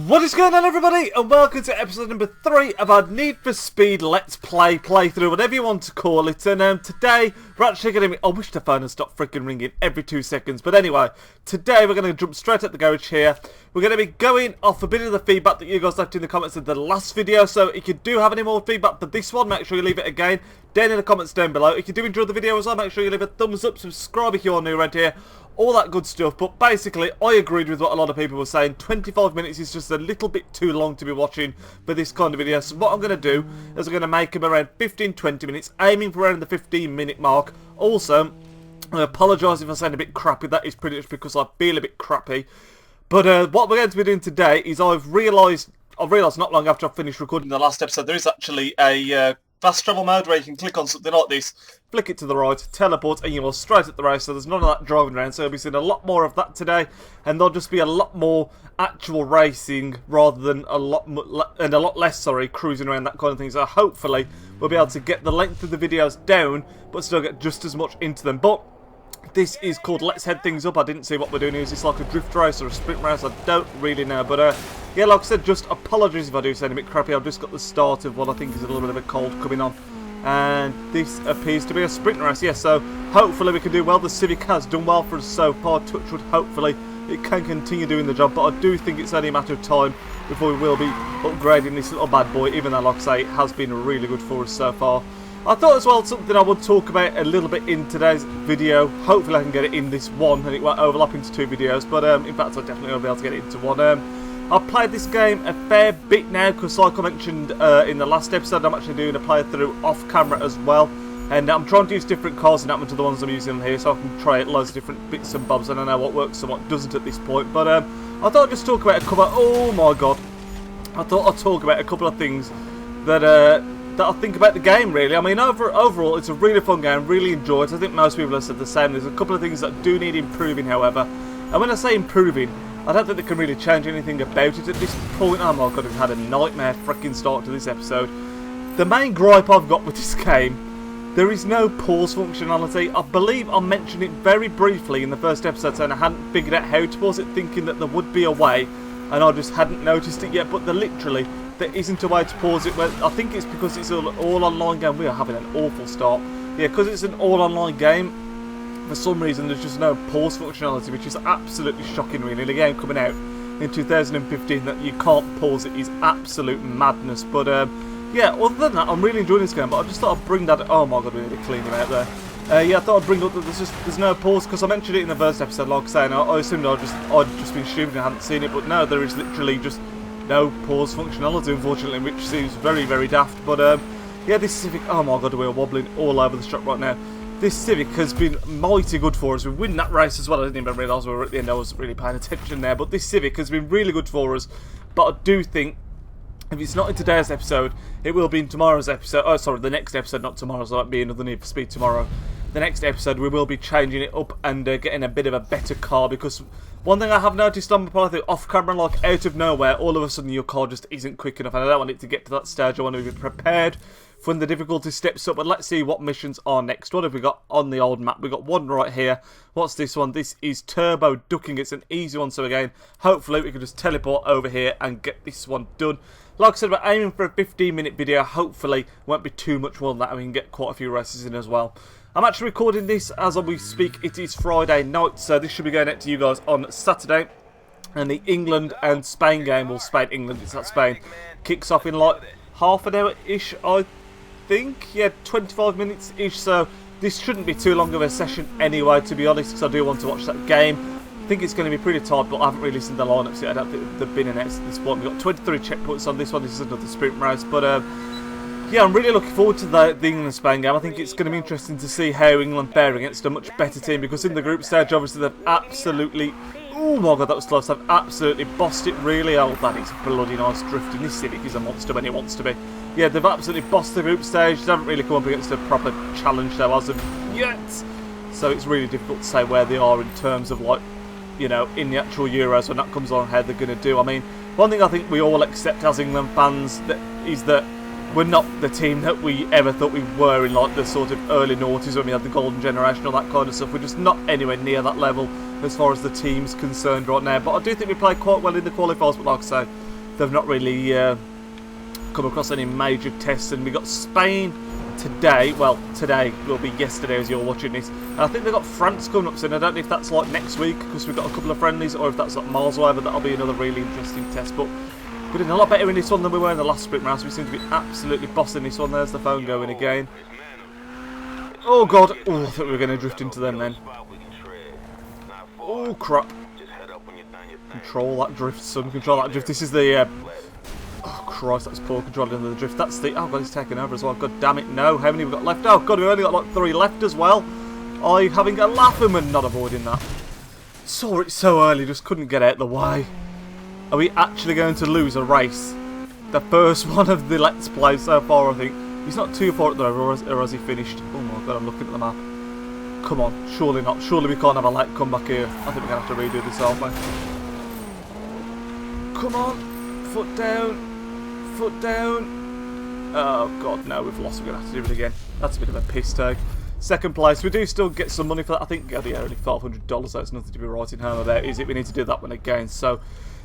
What is going on, everybody, and welcome to episode number 3 of our Need for Speed Let's Play playthrough, whatever you want to call it. And today we're actually going to be... I wish the phone had stopped freaking ringing every 2 seconds. But anyway, today we're going to jump straight at the garage here. We're going to be going off a bit of the feedback that you guys left in the comments of the last video. So if you do have any more feedback for this one, make sure you leave it again down in the comments down below. If you do enjoy the video as well, make sure you leave a thumbs up, subscribe if you're new around here, all that good stuff. But basically, I agreed with what a lot of people were saying. 25 minutes is just a little bit too long to be watching for this kind of video. So what I'm going to do is I'm going to make them around 15-20 minutes, aiming for around the 15-minute mark. Also, I apologise if I sound a bit crappy. That is pretty much because I feel a bit crappy. But what we're going to be doing today is I've realised not long after I finished recording the last episode, there is actually a fast travel mode where you can click on something like this, flick it to the right, teleport, and you are straight at the race. So there's none of that driving around. So we'll be seeing a lot more of that today, and there'll just be a lot more actual racing rather than a lot less cruising around, that kind of thing. So hopefully we'll be able to get the length of the videos down, but still get just as much into them. But this is called Let's Head Things Up. I didn't see what we're doing. Is this like a drift race or a sprint race? I don't really know. But yeah, like I said, just apologies if I do sound a bit crappy. I've just got the start of what I think is a little bit of a cold coming on. And this appears to be a sprint race. Yeah, so hopefully we can do well. The Civic has done well for us so far. Touchwood, hopefully it can continue doing the job. But I do think it's only a matter of time before we will be upgrading this little bad boy, even though, like I say, it has been really good for us so far. I thought as well something I would talk about a little bit in today's video. Hopefully I can get it in this one and it won't overlap into 2 videos. But in fact I definitely will be able to get it into one. I've played this game a fair bit now because, like I mentioned in the last episode, I'm actually doing a playthrough off camera as well. And I'm trying to use different cars in that to the ones I'm using here, so I can try out loads of different bits and bobs. And I know what works and what doesn't at this point. But I thought I'd just talk about a couple of... Oh my god. I thought I'd talk about a couple of things that I think about the game, really. I mean, overall, it's a really fun game, really enjoy it. I think most people have said the same. There's a couple of things that do need improving, however. And when I say improving, I don't think they can really change anything about it at this point. Oh my god, I've had a nightmare freaking start to this episode. The main gripe I've got with this game, there is no pause functionality. I believe I mentioned it very briefly in the first episode, and I hadn't figured out how to pause it, thinking that there would be a way, and I just hadn't noticed it yet. But there isn't a way to pause it. I think it's because it's an all-online game. We are having an awful start. Yeah, because it's an all-online game, for some reason there's just no pause functionality, which is absolutely shocking, really. The game coming out in 2015 that you can't pause it is absolute madness. But yeah, other than that, I'm really enjoying this game. But I just thought I'd bring that... Oh my god, we need to clean him out there. Yeah, I thought I'd bring up that there's no pause, because I mentioned it in the first episode, like I say, and I assumed I'd just been stupid and I hadn't seen it. But no, there is literally just no pause functionality, unfortunately, which seems very, very daft. But yeah, this Civic, oh my god, we're wobbling all over the shop right now. This Civic has been mighty good for us. We win that race as well. I didn't even realise we were at the end. I wasn't really paying attention there. But this Civic has been really good for us. But I do think, if it's not in today's episode, it will be in tomorrow's episode. Oh, sorry, the next episode, not tomorrow. So that'll be another Need for Speed tomorrow. The next episode, we will be changing it up and getting a bit of a better car, because one thing I have noticed on my playthrough off camera, like out of nowhere, all of a sudden your car just isn't quick enough, and I don't want it to get to that stage. I want to be prepared for when the difficulty steps up. But let's see what missions are next. What have we got on the old map? We've got one right here. What's this one? This is turbo ducking. It's an easy one, so again, hopefully we can just teleport over here and get this one done. Like I said, we're aiming for a 15-minute video. Hopefully won't be too much more than that, and we can get quite a few races in as well. I'm actually recording this as we speak. It is Friday night, so this should be going out to you guys on Saturday. And the England and Spain game, well, Spain-England, it's not Spain, kicks off in like half an hour-ish, I think. Yeah, 25 minutes-ish, so this shouldn't be too long of a session anyway, to be honest, because I do want to watch that game. I think it's going to be pretty tight, but I haven't really seen the lineups yet. I don't think they've been announced at this point. We've got 23 checkpoints on this one. This is another sprint race, but yeah, I'm really looking forward to the England-Spain game. I think it's going to be interesting to see how England fare against a much better team, because in the group stage, obviously, they've absolutely... Oh my god, that was close. They've absolutely bossed it, really. Oh, that is bloody nice drifting. This Civic is a monster when it wants to be. Yeah, they've absolutely bossed the group stage. They haven't really come up against a proper challenge, though, as of yet. So it's really difficult to say where they are in terms of, like, you know, in the actual Euros, when that comes on, how they're going to do. I mean, one thing I think we all accept as England fans is that we're not the team that we ever thought we were in, like, the sort of early noughties when we had the golden generation, all that kind of stuff. We're just not anywhere near that level as far as the team's concerned right now. But I do think we played quite well in the qualifiers, but like I say, they've not really come across any major tests. And we got Spain today. Well, today will be yesterday as you're watching this. And I think they've got France coming up soon. I don't know if that's like next week because we've got a couple of friendlies, or if that's like miles away, but that'll be another really interesting test. But we're doing a lot better in this one than we were in the last sprint round, so we seem to be absolutely bossing this one. There's the phone going again. Oh god, oh, I thought we were going to drift into them then. Oh crap. Control that drift, son, control that drift. This is the... oh Christ, that's poor controlling the drift. That's the... oh god, he's taking over as well. God damn it, no. How many have we got left? Oh god, we've only got like 3 left as well. I'm having a laugh and we're not avoiding that. Saw it so early, just couldn't get out of the way. Are we actually going to lose a race? The first one of the Let's Play so far, I think. He's not too far at the over, or has he finished? Oh my god, I'm looking at the map. Come on, surely not. Surely we can't have a late comeback here. I think we're going to have to redo this, aren't we? Come on. Foot down. Foot down. Oh god, no, we've lost. We're going to have to do it again. That's a bit of a piss take. Second place. We do still get some money for that. I think only $500, so it's nothing to be writing home about, is it? We need to do that one again. So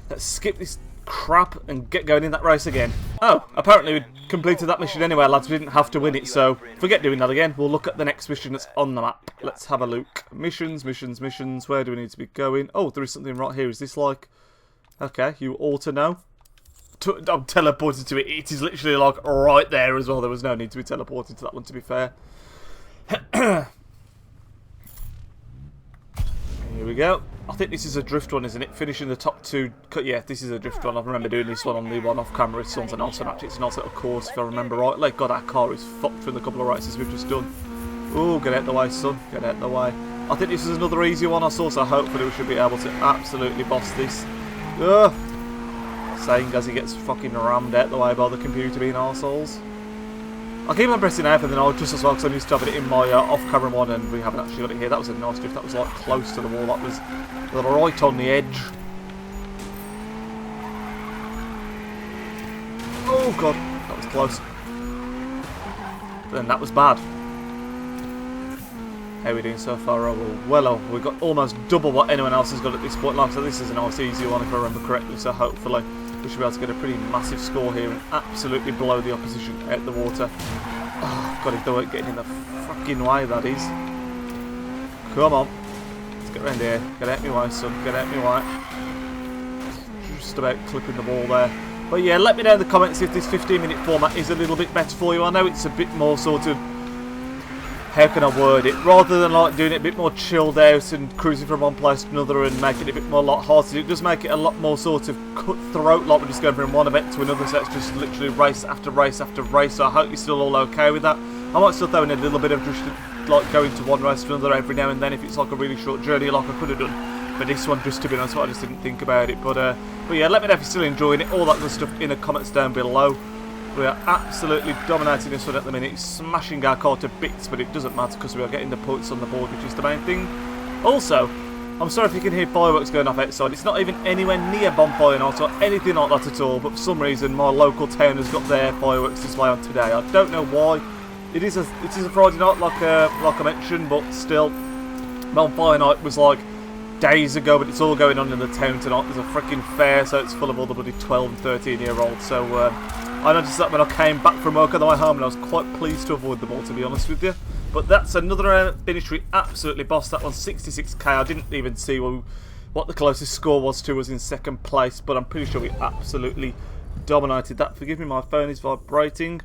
let's skip this crap and get going in that race again. Oh, apparently we completed that mission anyway, lads. We didn't have to win it, so forget doing that again. We'll look at the next mission that's on the map. Let's have a look. Missions, missions, missions. Where do we need to be going? Oh, there is something right here. Is this like... okay, you ought to know. I'm teleported to it. It is literally like right there as well. There was no need to be teleported to that one, to be fair. Here we go. I think this is a drift one, isn't it? Finishing the top 2. Yeah, this is a drift one. I remember doing this one on the one off camera. It's a nice one, actually. It's a nice little course, if I remember right. Like, God, our car is fucked from the couple of races we've just done. Oh, get out the way, son. Get out the way. I think this is another easy one. I saw, so hopefully we should be able to absolutely boss this. Ugh. Saying as he gets fucking rammed out the way by the computer being arseholes. I keep on pressing F and then I'll just as well because I'm used to having it in my off-camera one and we haven't actually got it here. That was a nice drift. That was like close to the wall. That was right on the edge. Oh god, that was close. Then that was bad. How are we doing so far? Oh, well, we've got almost double what anyone else has got at this point. Like, so this is a nice easy one if I remember correctly. So hopefully we should be able to get a pretty massive score here and absolutely blow the opposition out the water. Oh, God, if they weren't getting in the fucking way, that is. Come on. Let's get around here. Get out my way, son. Get out my way. Just about clipping the ball there. But yeah, let me know in the comments if this 15-minute format is a little bit better for you. I know it's a bit more sort of... how can I word it? Rather than like doing it a bit more chilled out and cruising from one place to another and making it a bit more light-hearted, it does make it a lot more sort of cutthroat, like we're just going from one event to another, so it's just literally race after race after race. So I hope you're still all okay with that. I might still throw in a little bit of just like going to one race to another every now and then if it's like a really short journey, like I could have done for this one, just to be honest. I just didn't think about it, but yeah, let me know if you're still enjoying it, all that good stuff in the comments down below. We are absolutely dominating this one at the minute, smashing our car to bits, but it doesn't matter because we are getting the points on the board, which is the main thing. Also, I'm sorry if you can hear fireworks going off outside. It's not even anywhere near bonfire night or anything like that at all, but for some reason my local town has got their fireworks display on today. I don't know why. It is a Friday night, like I mentioned, but still, bonfire night was like days ago, but it's all going on in the town tonight. There's a freaking fair, so it's full of all the bloody 12 and 13-year-olds. So I noticed that when I came back from work on the way home, and I was quite pleased to avoid them all, to be honest with you. But that's another finish we absolutely bossed. That one, 66k. I didn't even see what the closest score was to us in second place, but I'm pretty sure we absolutely dominated that. Forgive me, my phone is vibrating.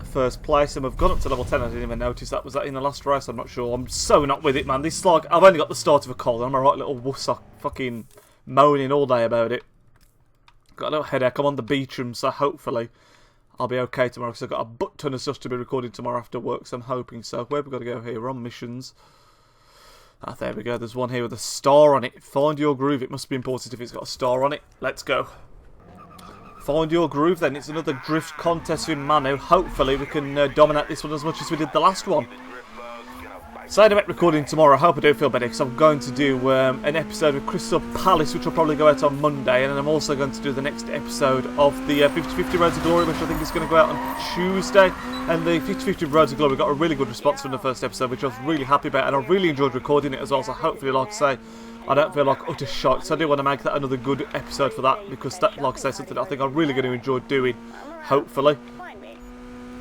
First place, and we've gone up to level 10. I didn't even notice that. Was that in the last race? I'm not sure. I'm so not with it, man. This is like, I've only got the start of a cold. I'm a right little wuss, fucking moaning all day about it. Got a little headache. I'm on the Beecham, so hopefully I'll be okay tomorrow, because I've got a butt ton of stuff to be recording tomorrow after work, so I'm hoping so. Where have we got to go here? We're on missions. Ah, there we go. There's one here with a star on it. Find your groove. It must be important if it's got a star on it. Let's go. Find your groove then. It's another drift contest with Manu. Hopefully we can dominate this one as much as we did the last one. So I'm recording tomorrow. I hope I do feel better, because I'm going to do an episode with Crystal Palace, which will probably go out on Monday, and then I'm also going to do the next episode of the 50-50 Road to Glory, which I think is going to go out on Tuesday. And the 50-50 Road to Glory got a really good response from the first episode, which I was really happy about, and I really enjoyed recording it as well. So hopefully, like I say, I don't feel like utter shite. So I do want to make that another good episode for that, because that, like I say, something I think I'm really going to enjoy doing, hopefully.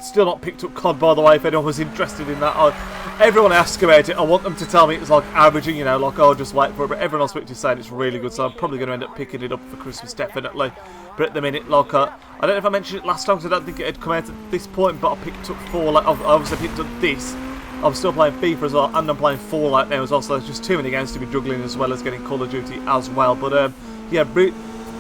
Still not picked up COD, by the way, if anyone was interested in that. Everyone asks about it. I want them to tell me it's like averaging, you know, like I'll just wait for it. But everyone else speaks to saying it's really good, so I'm probably going to end up picking it up for Christmas, definitely. But at the minute, like, I don't know if I mentioned it last time, because I don't think it had come out at this point, but I picked up Fallout. I've obviously picked up this. I'm still playing FIFA as well, and I'm playing Fallout now as well, so there's just too many games to be juggling, as well as getting Call of Duty as well. But, yeah,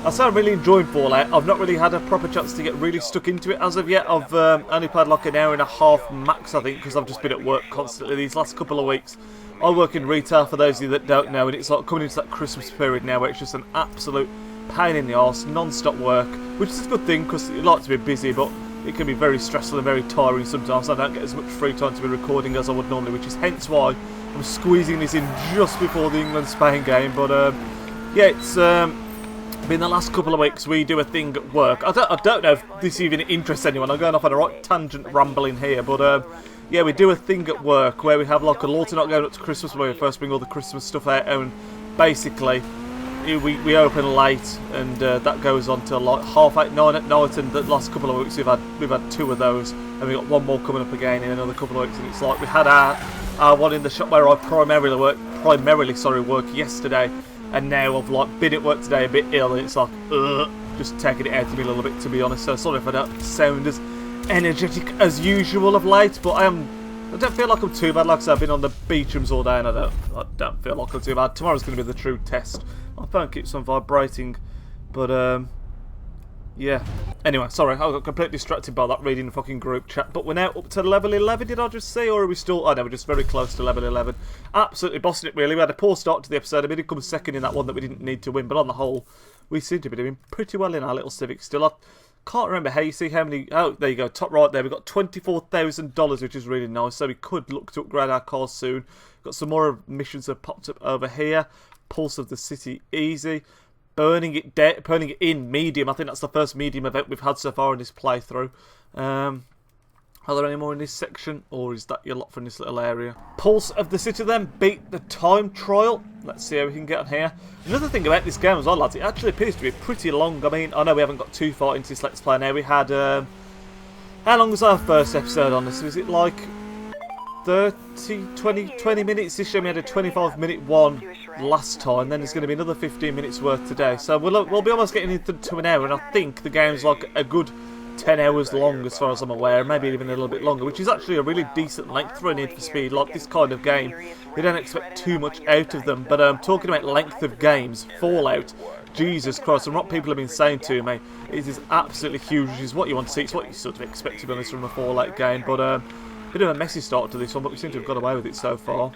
I say I'm really enjoying Fallout. I've not really had a proper chance to get really stuck into it as of yet. I've only played like an hour and a half max, I think, because I've just been at work constantly these last couple of weeks. I work in retail, for those of you that don't know, and it's like coming into that Christmas period now where it's just an absolute pain in the arse, non-stop work, which is a good thing because you like to be busy, but it can be very stressful and very tiring sometimes. I don't get as much free time to be recording as I would normally, which is hence why I'm squeezing this in just before the England-Spain game. But yeah, it's been the last couple of weeks. We do a thing at work. I don't know if this even interests anyone. I'm going off on a right tangent rambling here, but yeah, we do a thing at work where we have like a Lawton going up to Christmas, where we first bring all the Christmas stuff out, and basically we open late, and that goes on till like 8:30, 9 at night. And the last couple of weeks we've had 2 of those, and we've got 1 more coming up again in another couple of weeks. And it's like we had our one in the shop where I primarily work yesterday, and now I've like been at work today a bit ill, and it's like just taking it out of me a little bit, to be honest. So sorry if I don't sound as energetic as usual of late, but I don't feel like I'm too bad. Like I said, I've been on the beachrooms all day, and I don't feel like I'm too bad. Tomorrow's going to be the true test. My phone keeps on vibrating, but yeah. Anyway, sorry, I got completely distracted by that reading the fucking group chat. But we're now up to level 11, did I just say? Or are we still... Oh no, we're just very close to level 11. Absolutely bossing it, really. We had a poor start to the episode. I mean, it comes second in that one that we didn't need to win. But on the whole, we seem to be doing pretty well in our little Civic still. I can't remember how you see how many... Oh, there you go, top right there. We've got $24,000, which is really nice. So we could look to upgrade our cars soon. Got some more missions that have popped up over here. Pulse of the City, easy. Burning it in, medium. I think that's the first medium event we've had so far in this playthrough. Are there any more in this section, or is that your lot from this little area? Pulse of the City then, beat the time trial. Let's see how we can get on here. Another thing about this game as well, lads, it actually appears to be pretty long. I mean, I know we haven't got too far into this Let's Play now. We had, how long was our first episode on this? Was it like 20 minutes? This year we had a 25-minute one last time. Then there's going to be another 15 minutes worth today. So we'll be almost getting into an hour, and I think the game's like a good 10 hours long as far as I'm aware, maybe even a little bit longer, which is actually a really decent length for a Need for Speed. Like this kind of game, you don't expect too much out of them. But talking about length of games, Fallout, Jesus Christ, and what people have been saying to me, it is absolutely huge, which is what you want to see. It's what you sort of expect, to be honest, from a Fallout game. But bit of a messy start to this one, but we seem to have got away with it so far.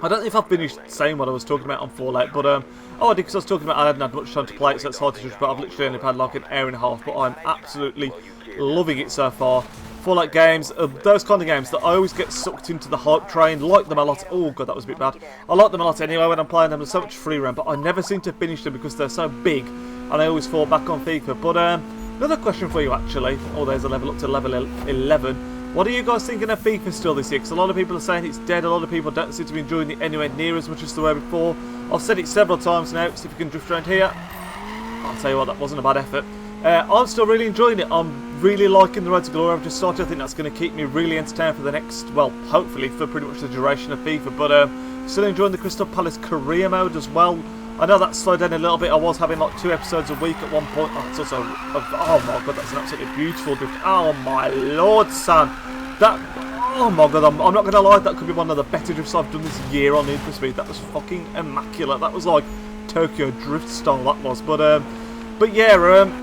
I don't know if I've finished saying what I was talking about on Fallout, but oh, I did, because I was talking about I hadn't had much time to play it, so it's hard to judge, but I've literally only had like an hour and a half, but I'm absolutely loving it so far. Fallout games, those kind of games that I always get sucked into the hype train, like them a lot. Oh god, that was a bit bad. I like them a lot anyway when I'm playing them. There's so much free roam, but I never seem to finish them because they're so big, and I always fall back on FIFA. But another question for you actually. Oh, there's a level up to level 11. What are you guys thinking of FIFA still this year? Because a lot of people are saying it's dead. A lot of people don't seem to be enjoying it anywhere near as much as they were before. I've said it several times now. See if you can drift around here. I'll tell you what, that wasn't a bad effort. I'm still really enjoying it. I'm really liking the Road to Glory I've just started. I think that's going to keep me really entertained for the next, well, hopefully for pretty much the duration of FIFA. But still enjoying the Crystal Palace career mode as well. I know that slowed down a little bit. I was having like 2 episodes a week at one point. Oh, it's also, oh my god, that's an absolutely beautiful drift. Oh my lord, son. That, oh my god, I'm not going to lie, that could be one of the better drifts I've done this year on Need for Speed. That was fucking immaculate. That was like Tokyo Drift style, that was. But yeah,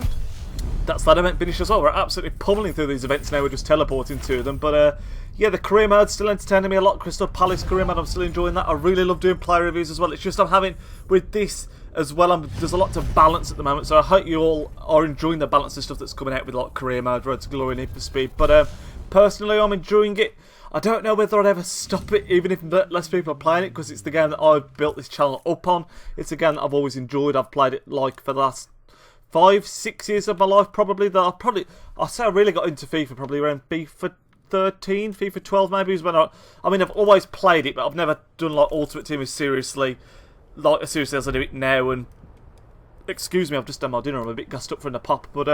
that's that event finished as well. We're absolutely pummeling through these events now. We're just teleporting to them. But yeah, the career mode's still entertaining me a lot. Crystal Palace career mode, I'm still enjoying that. I really love doing player reviews as well. It's just I'm having, with this as well, there's a lot to balance at the moment. So I hope you all are enjoying the balance of stuff that's coming out with like career mode, Road to Glory, Need for Speed. But personally, I'm enjoying it. I don't know whether I'd ever stop it, even if less people are playing it, because it's the game that I've built this channel up on. It's a game that I've always enjoyed. I've played it like for the last 5-6 years of my life, probably. I'll say I really got into FIFA probably around FIFA 13, FIFA 12 maybe is when I mean, I've always played it, but I've never done like Ultimate Team as seriously like as seriously as I do it now. And excuse me, I've just done my dinner. I'm a bit gassed up from the pop, but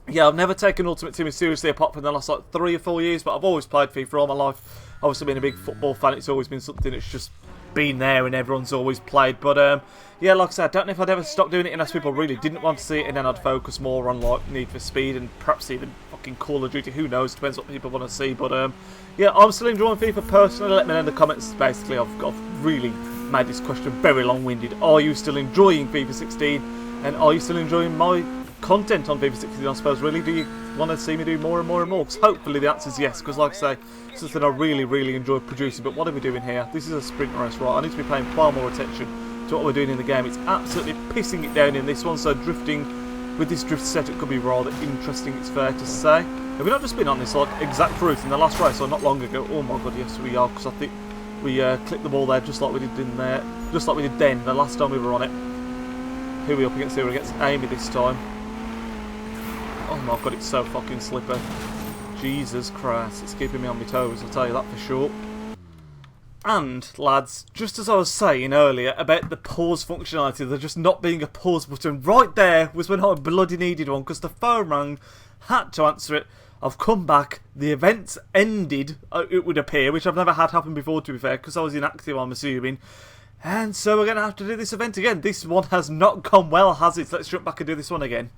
yeah, I've never taken Ultimate Team seriously apart from the last like 3 or 4 years. But I've always played FIFA all my life. Obviously, been a big football fan. It's always been something that's just been there and everyone's always played. But yeah, like I said, I don't know if I'd ever stop doing it unless people really didn't want to see it, and then I'd focus more on like Need for Speed and perhaps even fucking Call of Duty. Who knows? Depends what people want to see. But yeah, I'm still enjoying FIFA personally. Let me know in the comments. Basically, I've really made this question very long-winded. Are you still enjoying FIFA 16? And are you still enjoying my content on FIFA 16, I suppose? Really, do you want to see me do more and more and more? Because hopefully the answer is yes, because like I say, it's something I really enjoy producing. But what are we doing here? This is a sprint race, right? I need to be paying far more attention to what we're doing in the game. It's absolutely pissing it down in this one, so drifting with this drift setup could be rather interesting, it's fair to say. Have we not just been on this like exact route in the last race, or not long ago? Oh my god, yes we are, because I think we clicked the ball there just like we did in there, just like we did then, the last time we were on it. Who are we up against here? We're against Amy this time. Oh my god, it's so fucking slippery. Jesus Christ, it's keeping me on my toes, I'll tell you that for sure. And, lads, just as I was saying earlier about the pause functionality, there just not being a pause button, right there was when I bloody needed one, because the phone rang, had to answer it. I've come back, the event's ended, it would appear, which I've never had happen before, to be fair, because I was inactive, I'm assuming. And so we're going to have to do this event again. This one has not gone well, has it? Let's jump back and do this one again.